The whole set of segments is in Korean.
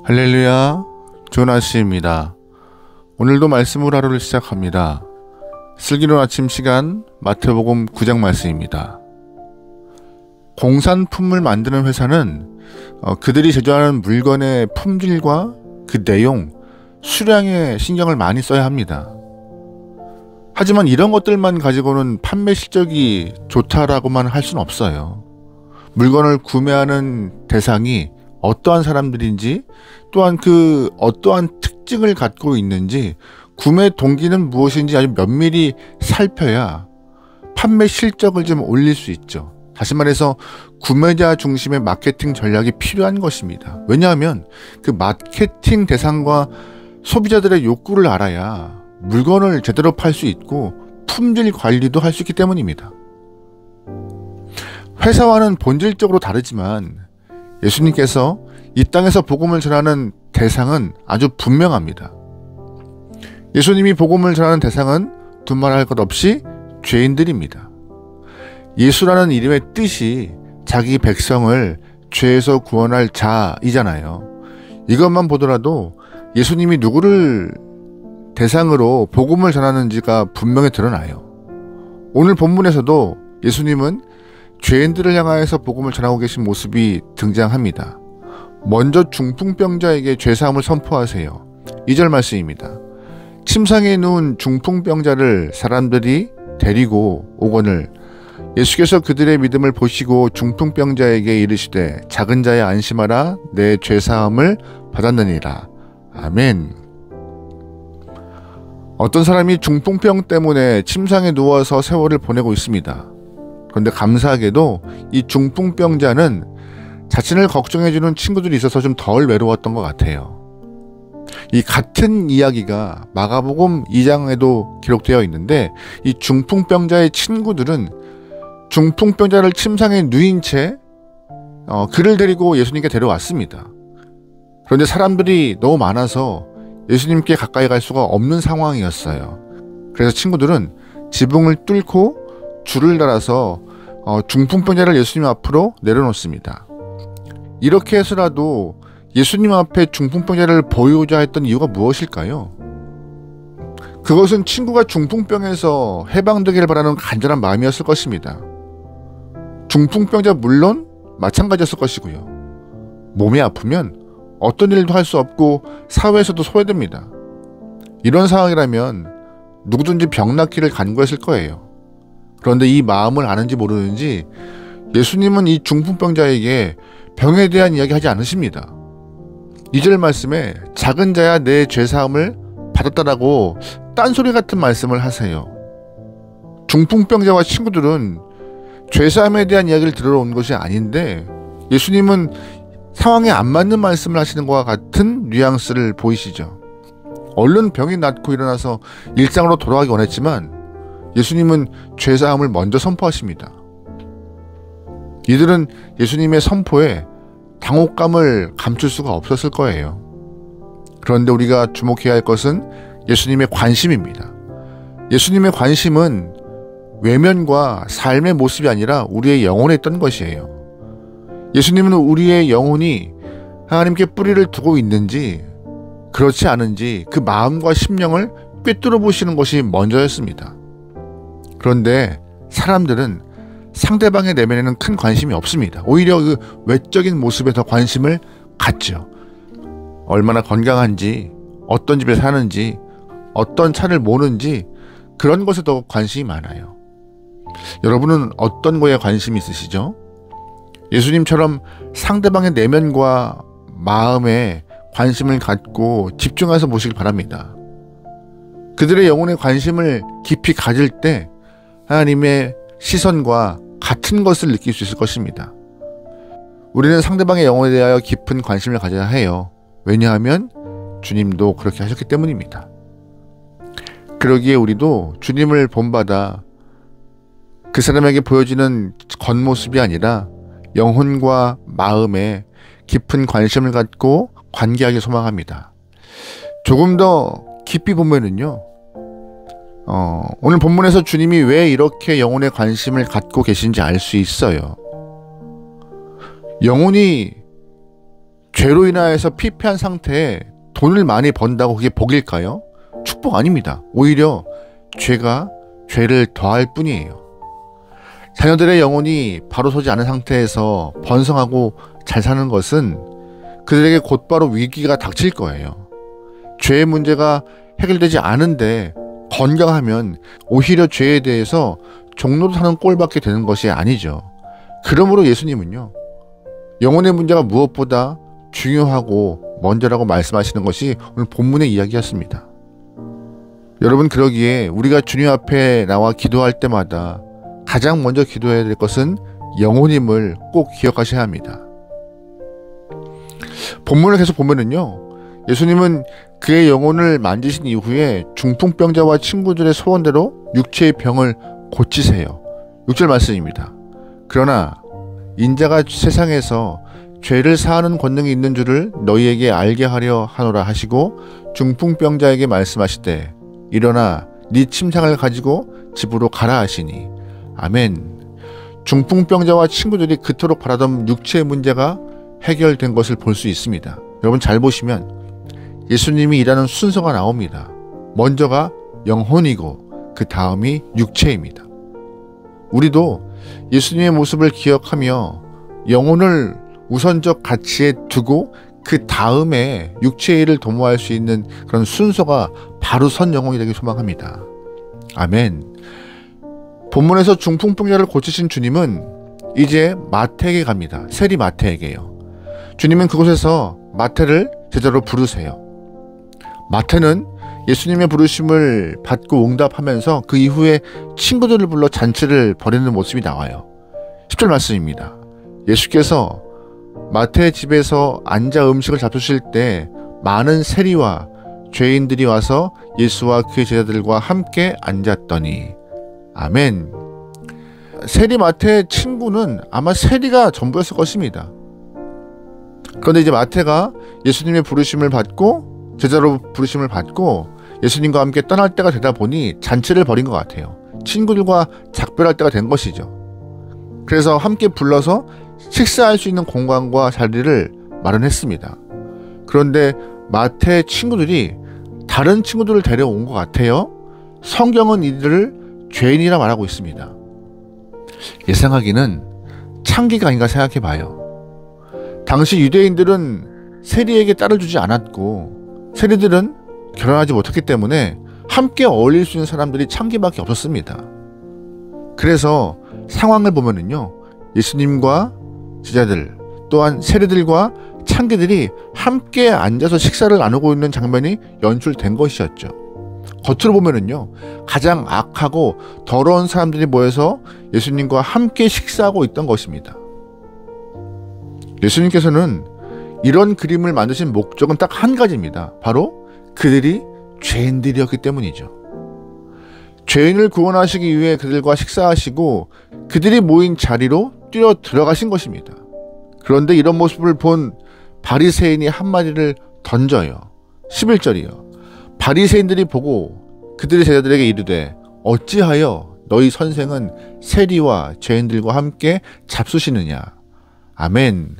할렐루야, 조나씨입니다. 오늘도 말씀으로 하루를 시작합니다. 슬기로운 아침 시간 마태복음 9장 말씀입니다. 공산품을 만드는 회사는 그들이 제조하는 물건의 품질과 그 내용, 수량에 신경을 많이 써야 합니다. 하지만 이런 것들만 가지고는 판매 실적이 좋다라고만 할 수는 없어요. 물건을 구매하는 대상이 어떠한 사람들인지, 또한 그 어떠한 특징을 갖고 있는지, 구매 동기는 무엇인지 아주 면밀히 살펴야 판매 실적을 좀 올릴 수 있죠. 다시 말해서 구매자 중심의 마케팅 전략이 필요한 것입니다. 왜냐하면 그 마케팅 대상과 소비자들의 욕구를 알아야 물건을 제대로 팔 수 있고 품질 관리도 할 수 있기 때문입니다. 회사와는 본질적으로 다르지만 예수님께서 이 땅에서 복음을 전하는 대상은 아주 분명합니다. 예수님이 복음을 전하는 대상은 두말할 것 없이 죄인들입니다. 예수라는 이름의 뜻이 자기 백성을 죄에서 구원할 자이잖아요. 이것만 보더라도 예수님이 누구를 대상으로 복음을 전하는지가 분명히 드러나요. 오늘 본문에서도 예수님은 죄인들을 향하여서 복음을 전하고 계신 모습이 등장합니다. 먼저 중풍병자에게 죄사함을 선포하세요. 2절 말씀입니다. 침상에 누운 중풍병자를 사람들이 데리고 오거늘 예수께서 그들의 믿음을 보시고 중풍병자에게 이르시되 작은 자야 안심하라 내 죄사함을 받았느니라. 아멘. 어떤 사람이 중풍병 때문에 침상에 누워서 세월을 보내고 있습니다. 그런데 감사하게도 이 중풍병자는 자신을 걱정해주는 친구들이 있어서 좀 덜 외로웠던 것 같아요. 이 같은 이야기가 마가복음 2장에도 기록되어 있는데, 이 중풍병자의 친구들은 중풍병자를 침상에 누인 채 그를 데리고 예수님께 데려왔습니다. 그런데 사람들이 너무 많아서 예수님께 가까이 갈 수가 없는 상황이었어요. 그래서 친구들은 지붕을 뚫고 줄을 달아서 중풍병자를 예수님 앞으로 내려놓습니다. 이렇게 해서라도 예수님 앞에 중풍병자를 보이고자 했던 이유가 무엇일까요? 그것은 친구가 중풍병에서 해방되기를 바라는 간절한 마음이었을 것입니다. 중풍병자 물론 마찬가지였을 것이고요. 몸이 아프면 어떤 일도 할 수 없고 사회에서도 소외됩니다. 이런 상황이라면 누구든지 병 낫기를 간구했을 거예요. 그런데 이 마음을 아는지 모르는지 예수님은 이 중풍병자에게 병에 대한 이야기 하지 않으십니다. 2절 말씀에 작은 자야 내 죄사함을 받았다라고 딴소리 같은 말씀을 하세요. 중풍병자와 친구들은 죄사함에 대한 이야기를 들으러 온 것이 아닌데 예수님은 상황에 안 맞는 말씀을 하시는 것과 같은 뉘앙스를 보이시죠. 얼른 병이 낫고 일어나서 일상으로 돌아가기 원했지만 예수님은 죄사함을 먼저 선포하십니다. 이들은 예수님의 선포에 당혹감을 감출 수가 없었을 거예요. 그런데 우리가 주목해야 할 것은 예수님의 관심입니다. 예수님의 관심은 외면과 삶의 모습이 아니라 우리의 영혼에 있던 것이에요. 예수님은 우리의 영혼이 하나님께 뿌리를 두고 있는지 그렇지 않은지 그 마음과 심령을 꿰뚫어 보시는 것이 먼저였습니다. 그런데 사람들은 상대방의 내면에는 큰 관심이 없습니다. 오히려 그 외적인 모습에 더 관심을 갖죠. 얼마나 건강한지, 어떤 집에 사는지, 어떤 차를 모는지 그런 것에 더 관심이 많아요. 여러분은 어떤 거에 관심이 있으시죠? 예수님처럼 상대방의 내면과 마음에 관심을 갖고 집중해서 보시길 바랍니다. 그들의 영혼의 관심을 깊이 가질 때 하나님의 시선과 같은 것을 느낄 수 있을 것입니다. 우리는 상대방의 영혼에 대하여 깊은 관심을 가져야 해요. 왜냐하면 주님도 그렇게 하셨기 때문입니다. 그러기에 우리도 주님을 본받아 그 사람에게 보여지는 겉모습이 아니라 영혼과 마음에 깊은 관심을 갖고 관계하기 소망합니다. 조금 더 깊이 보면은요, 오늘 본문에서 주님이 왜 이렇게 영혼에 관심을 갖고 계신지 알 수 있어요. 영혼이 죄로 인하여서 피폐한 상태에 돈을 많이 번다고 그게 복일까요? 축복 아닙니다. 오히려 죄가 죄를 더할 뿐이에요. 자녀들의 영혼이 바로 서지 않은 상태에서 번성하고 잘 사는 것은 그들에게 곧바로 위기가 닥칠 거예요. 죄의 문제가 해결되지 않은데 건강하면 오히려 죄에 대해서 종로로 사는 꼴밖에 되는 것이 아니죠. 그러므로 예수님은요, 영혼의 문제가 무엇보다 중요하고 먼저라고 말씀하시는 것이 오늘 본문의 이야기였습니다. 여러분, 그러기에 우리가 주님 앞에 나와 기도할 때마다 가장 먼저 기도해야 될 것은 영혼임을 꼭 기억하셔야 합니다. 본문을 계속 보면은요, 예수님은 그의 영혼을 만지신 이후에 중풍병자와 친구들의 소원대로 육체의 병을 고치세요. 6절 말씀입니다. 그러나 인자가 세상에서 죄를 사하는 권능이 있는 줄을 너희에게 알게 하려 하노라 하시고 중풍병자에게 말씀하시되 일어나 네 침상을 가지고 집으로 가라 하시니. 아멘. 중풍병자와 친구들이 그토록 바라던 육체의 문제가 해결된 것을 볼 수 있습니다. 여러분, 잘 보시면 예수님이 일하는 순서가 나옵니다. 먼저가 영혼이고 그 다음이 육체입니다. 우리도 예수님의 모습을 기억하며 영혼을 우선적 가치에 두고 그 다음에 육체의 일을 도모할 수 있는 그런 순서가 바로 선 영혼이 되길 소망합니다. 아멘. 본문에서 중풍병자를 고치신 주님은 이제 마태에게 갑니다. 세리 마태에게요. 주님은 그곳에서 마태를 제자로 부르세요. 마태는 예수님의 부르심을 받고 응답하면서 그 이후에 친구들을 불러 잔치를 벌이는 모습이 나와요. 10절 말씀입니다. 예수께서 마태의 집에서 앉아 음식을 잡수실 때 많은 세리와 죄인들이 와서 예수와 그의 제자들과 함께 앉았더니. 아멘. 세리 마태의 친구는 아마 세리가 전부였을 것입니다. 그런데 이제 마태가 예수님의 부르심을 받고 제자로 부르심을 받고 예수님과 함께 떠날 때가 되다 보니 잔치를 벌인 것 같아요. 친구들과 작별할 때가 된 것이죠. 그래서 함께 불러서 식사할 수 있는 공간과 자리를 마련했습니다. 그런데 마태의 친구들이 다른 친구들을 데려온 것 같아요. 성경은 이들을 죄인이라 말하고 있습니다. 예상하기는 창기가 아닌가 생각해 봐요. 당시 유대인들은 세리에게 딸을 주지 않았고 세리들은 결혼하지 못했기 때문에 함께 어울릴 수 있는 사람들이 창기밖에 없었습니다. 그래서 상황을 보면은요, 예수님과 제자들 또한 세리들과 창기들이 함께 앉아서 식사를 나누고 있는 장면이 연출된 것이었죠. 겉으로 보면은요, 가장 악하고 더러운 사람들이 모여서 예수님과 함께 식사하고 있던 것입니다. 예수님께서는 이런 그림을 만드신 목적은 딱 한 가지입니다. 바로 그들이 죄인들이었기 때문이죠. 죄인을 구원하시기 위해 그들과 식사하시고 그들이 모인 자리로 뛰어 들어가신 것입니다. 그런데 이런 모습을 본 바리새인이 한마디를 던져요. 11절이요. 바리새인들이 보고 그들의 제자들에게 이르되 어찌하여 너희 선생은 세리와 죄인들과 함께 잡수시느냐. 아멘.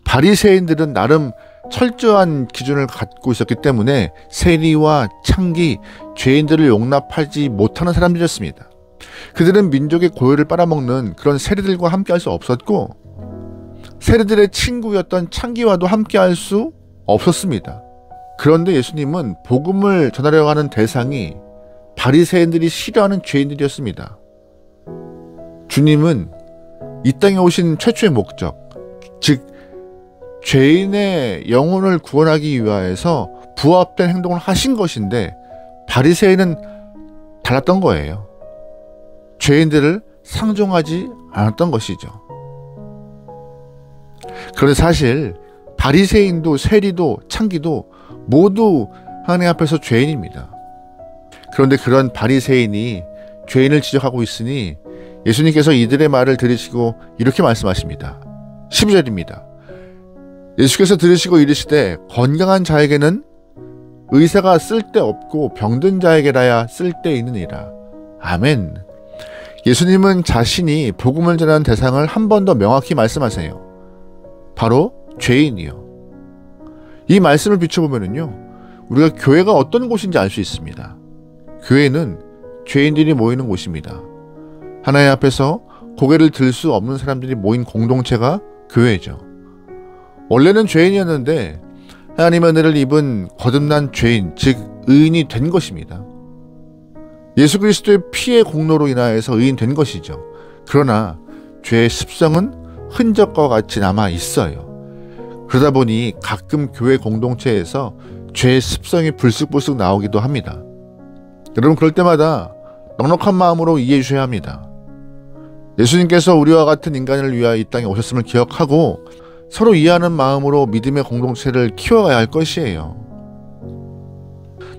바리새인들은 나름 철저한 기준을 갖고 있었기 때문에 세리와 창기, 죄인들을 용납하지 못하는 사람들이었습니다. 그들은 민족의 고유를 빨아먹는 그런 세리들과 함께 할 수 없었고 세리들의 친구였던 창기와도 함께 할 수 없었습니다. 그런데 예수님은 복음을 전하려고 하는 대상이 바리새인들이 싫어하는 죄인들이었습니다. 주님은 이 땅에 오신 최초의 목적, 즉 죄인의 영혼을 구원하기 위하여서 부합된 행동을 하신 것인데 바리새인은 달랐던 거예요. 죄인들을 상종하지 않았던 것이죠. 그런데 사실 바리새인도 세리도 창기도 모두 하나님 앞에서 죄인입니다. 그런데 그런 바리새인이 죄인을 지적하고 있으니 예수님께서 이들의 말을 들으시고 이렇게 말씀하십니다. 12절입니다. 예수께서 들으시고 이르시되 건강한 자에게는 의사가 쓸데없고 병든 자에게라야 쓸데있느니라. 아멘. 예수님은 자신이 복음을 전하는 대상을 한 번 더 명확히 말씀하세요. 바로 죄인이요. 이 말씀을 비춰보면요, 우리가 교회가 어떤 곳인지 알 수 있습니다. 교회는 죄인들이 모이는 곳입니다. 하나님 앞에서 고개를 들 수 없는 사람들이 모인 공동체가 교회죠. 원래는 죄인이었는데 하나님의 은혜를 입은 거듭난 죄인, 즉 의인이 된 것입니다. 예수 그리스도의 피의 공로로 인하여서 의인 된 것이죠. 그러나 죄의 습성은 흔적과 같이 남아 있어요. 그러다 보니 가끔 교회 공동체에서 죄의 습성이 불쑥불쑥 나오기도 합니다. 여러분, 그럴 때마다 넉넉한 마음으로 이해해 주셔야 합니다. 예수님께서 우리와 같은 인간을 위하여 이 땅에 오셨음을 기억하고 서로 이해하는 마음으로 믿음의 공동체를 키워가야 할 것이에요.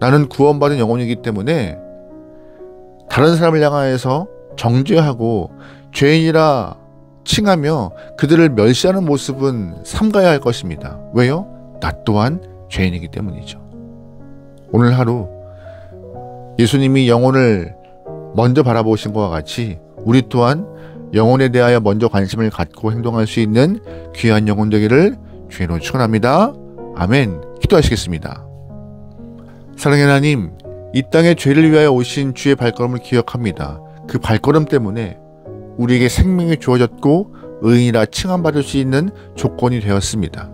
나는 구원받은 영혼이기 때문에 다른 사람을 향하여서 정죄하고 죄인이라 칭하며 그들을 멸시하는 모습은 삼가야 할 것입니다. 왜요? 나 또한 죄인이기 때문이죠. 오늘 하루 예수님이 영혼을 먼저 바라보신 것과 같이 우리 또한 영혼에 대하여 먼저 관심을 갖고 행동할 수 있는 귀한 영혼 되기를 주의로 축원합니다. 아멘. 기도하시겠습니다. 사랑의 하나님, 이 땅에 죄를 위하여 오신 주의 발걸음을 기억합니다. 그 발걸음 때문에 우리에게 생명이 주어졌고 의인이라 칭함받을 수 있는 조건이 되었습니다.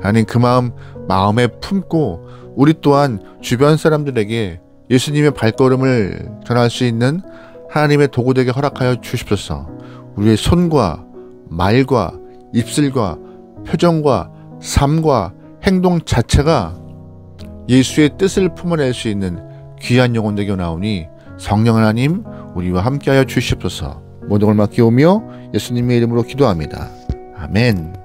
하나님, 그 마음 마음에 품고 우리 또한 주변 사람들에게 예수님의 발걸음을 전할 수 있는 하나님의 도구되게 허락하여 주십소서. 우리의 손과 말과 입술과 표정과 삶과 행동 자체가 예수의 뜻을 품어낼 수 있는 귀한 영혼 되게 나오니 성령 하나님 우리와 함께하여 주시옵소서. 모든 걸 맡기오며 예수님의 이름으로 기도합니다. 아멘.